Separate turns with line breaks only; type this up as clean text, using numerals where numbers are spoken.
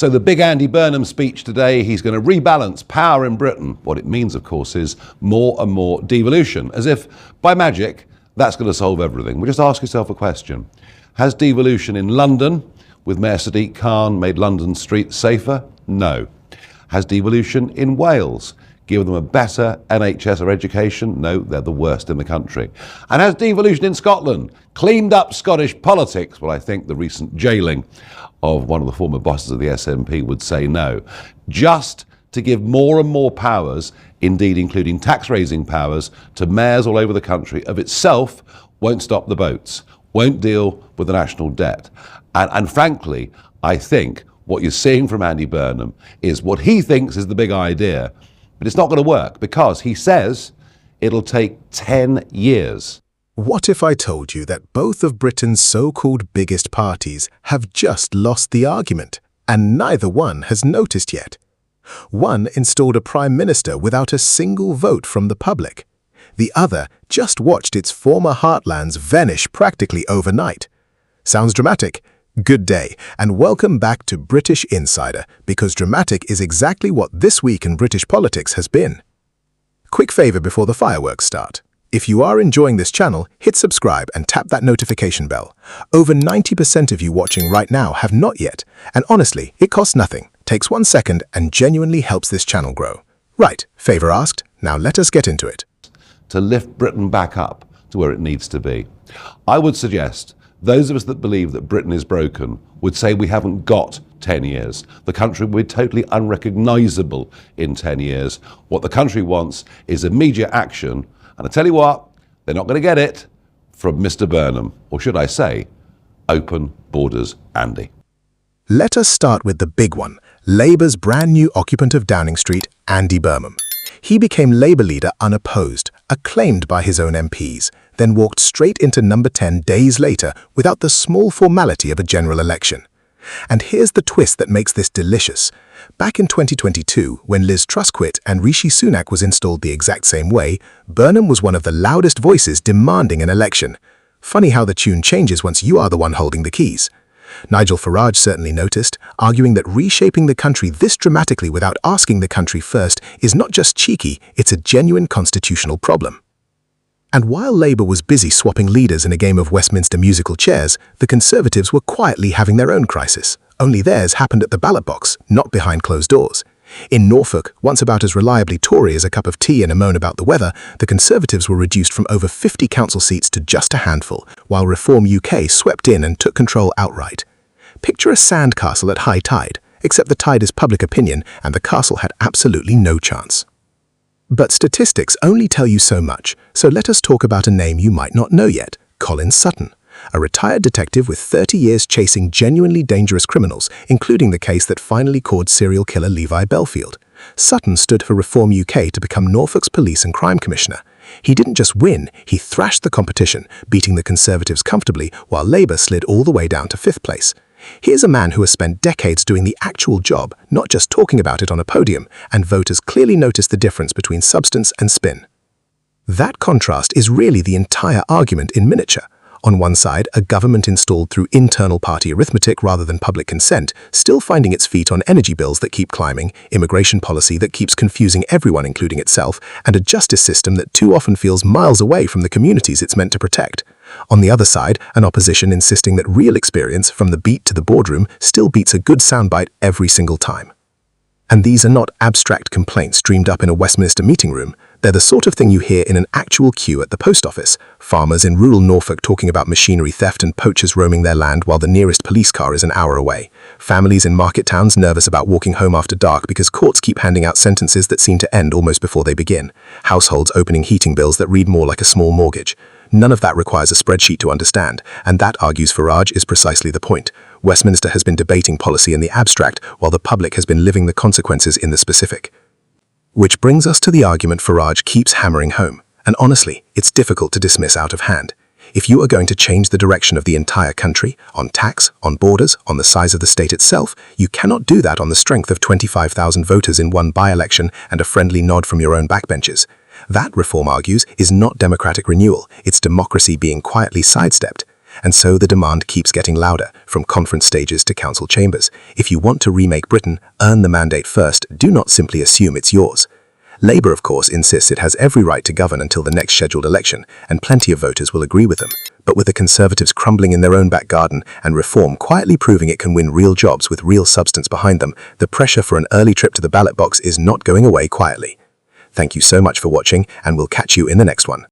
So the big Andy Burnham speech today, he's going to rebalance power in Britain. What it means, of course, is more and more devolution, as if by magic that's going to solve everything. Well, just ask yourself a question. Has devolution in London with Mayor Sadiq Khan made London streets safer? No. Has devolution in Wales given them a better NHS or education? No, they're the worst in the country. And has devolution in Scotland cleaned up Scottish politics? Well, I think the recent jailing of one of the former bosses of the SNP would say no. Just to give more and more powers, indeed including tax-raising powers, to mayors all over the country of itself won't stop the boats, won't deal with the national debt. And frankly, I think what you're seeing from Andy Burnham is what he thinks is the big idea, but it's not going to work because he says it'll take 10 years.
What if I told you that both of Britain's so-called biggest parties have just lost the argument, and neither one has noticed yet? One installed a prime minister without a single vote from the public. The other just watched its former heartlands vanish practically overnight. Sounds dramatic? Good day, and welcome back to British Insider, because dramatic is exactly what this week in British politics has been. Quick favor before the fireworks start. If you are enjoying this channel, hit subscribe and tap that notification bell. Over 90% of you watching right now have not yet, and honestly, it costs nothing, takes 1 second, and genuinely helps this channel grow. Right, favor asked, now let us get into it.
To lift Britain back up to where it needs to be. I would suggest those of us that believe that Britain is broken would say we haven't got 10 years. The country will be totally unrecognisable in 10 years. What the country wants is immediate action. And I tell you what, they're not going to get it from Mr. Burnham, or should I say, open borders Andy.
Let us start with the big one, Labour's brand new occupant of Downing Street, Andy Burnham. He became Labour leader unopposed, acclaimed by his own MPs, then walked straight into number 10 days later without the small formality of a general election. And here's the twist that makes this delicious. Back in 2022, when Liz Truss quit and Rishi Sunak was installed the exact same way, Burnham was one of the loudest voices demanding an election. Funny how the tune changes once you are the one holding the keys. Nigel Farage certainly noticed, arguing that reshaping the country this dramatically without asking the country first is not just cheeky, it's a genuine constitutional problem. And while Labour was busy swapping leaders in a game of Westminster musical chairs, the Conservatives were quietly having their own crisis. Only theirs happened at the ballot box, not behind closed doors. In Norfolk, once about as reliably Tory as a cup of tea and a moan about the weather, the Conservatives were reduced from over 50 council seats to just a handful, while Reform UK swept in and took control outright. Picture a sandcastle at high tide, except the tide is public opinion and the castle had absolutely no chance. But statistics only tell you so much, so let us talk about a name you might not know yet, Colin Sutton, a retired detective with 30 years chasing genuinely dangerous criminals, including the case that finally caught serial killer Levi Belfield. Sutton stood for Reform UK to become Norfolk's Police and Crime Commissioner. He didn't just win, he thrashed the competition, beating the Conservatives comfortably while Labour slid all the way down to 5th place. Here's a man who has spent decades doing the actual job, not just talking about it on a podium, and voters clearly notice the difference between substance and spin. That contrast is really the entire argument in miniature. On one side, a government installed through internal party arithmetic rather than public consent, still finding its feet on energy bills that keep climbing, immigration policy that keeps confusing everyone including itself, and a justice system that too often feels miles away from the communities it's meant to protect. On the other side, an opposition insisting that real experience, from the beat to the boardroom, still beats a good soundbite every single time. And these are not abstract complaints dreamed up in a Westminster meeting room. They're the sort of thing you hear in an actual queue at the post office. Farmers in rural Norfolk talking about machinery theft and poachers roaming their land while the nearest police car is an hour away. Families in market towns nervous about walking home after dark because courts keep handing out sentences that seem to end almost before they begin. Households opening heating bills that read more like a small mortgage. None of that requires a spreadsheet to understand, and that, argues Farage, is precisely the point. Westminster has been debating policy in the abstract, while the public has been living the consequences in the specific. Which brings us to the argument Farage keeps hammering home, and honestly, it's difficult to dismiss out of hand. If you are going to change the direction of the entire country, on tax, on borders, on the size of the state itself, you cannot do that on the strength of 25,000 voters in one by-election and a friendly nod from your own backbenchers. That, Reform argues, is not democratic renewal, it's democracy being quietly sidestepped. And so the demand keeps getting louder, from conference stages to council chambers. If you want to remake Britain, earn the mandate first. Do not simply assume it's yours. Labour, of course, insists it has every right to govern until the next scheduled election, and plenty of voters will agree with them. But with the Conservatives crumbling in their own back garden and Reform quietly proving it can win real jobs with real substance behind them, the pressure for an early trip to the ballot box is not going away quietly. Thank you so much for watching, and we'll catch you in the next one.